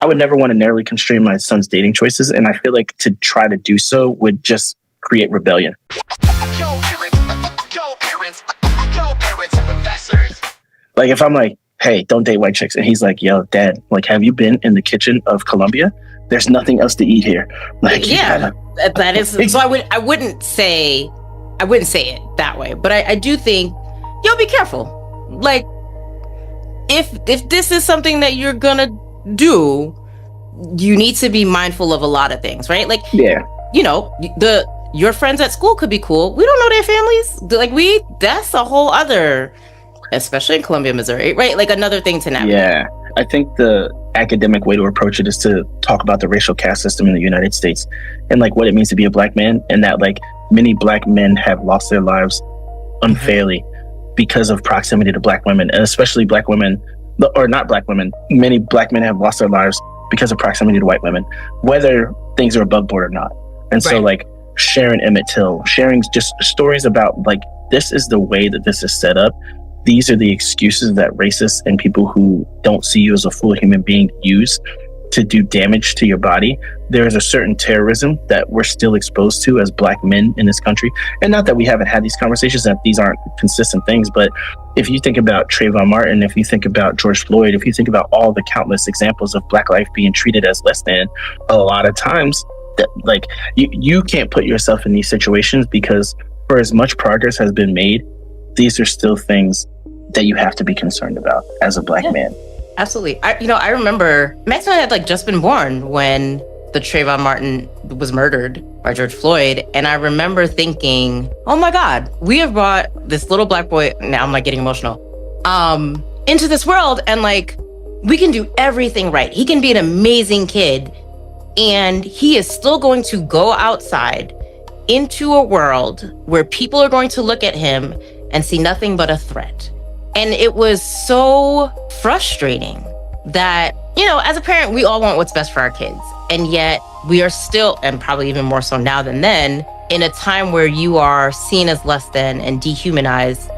I would never want to narrowly constrain my son's dating choices, and I feel like to try to do so would just create rebellion. Like if I'm like, hey, don't date white chicks, and he's like, yo, dad, like, have you been in the kitchen of Colombia? There's nothing else to eat here. Like, yeah, that is. So I wouldn't say it that way, but I do think, yo, be careful. Like, if this is something that you're gonna do, you need to be mindful of a lot of things, right? Like, yeah, you know, your friends at school could be cool. We don't know their families. Like that's a whole other, especially in Columbia, Missouri, right? Like another thing to navigate. Yeah, I think the academic way to approach it is to talk about the racial caste system in the United States and like what it means to be a black man, and that like many black men have lost their lives unfairly because of proximity to black women, and especially black women, or not black women. Many black men have lost their lives because of proximity to white women, whether things are above board or not. And so like sharing Emmett Till, sharing just stories about like, this is the way that this is set up. These are the excuses that racists and people who don't see you as a full human being use to do damage to your body. There is a certain terrorism that we're still exposed to as black men in this country. And not that we haven't had these conversations, that these aren't consistent things, but if you think about Trayvon Martin, if you think about George Floyd, if you think about all the countless examples of black life being treated as less than, a lot of times that like you can't put yourself in these situations, because for as much progress has been made, these are still things that you have to be concerned about as a black man. Absolutely. I remember Maxwell had like just been born when the Trayvon Martin was murdered by George Floyd. And I remember thinking, oh my God, we have brought this little black boy, now I'm like getting emotional, into this world, and like, we can do everything right. He can be an amazing kid, and he is still going to go outside into a world where people are going to look at him and see nothing but a threat. And it was so frustrating that, you know, as a parent, we all want what's best for our kids. And yet we are still, and probably even more so now than then, in a time where you are seen as less than and dehumanized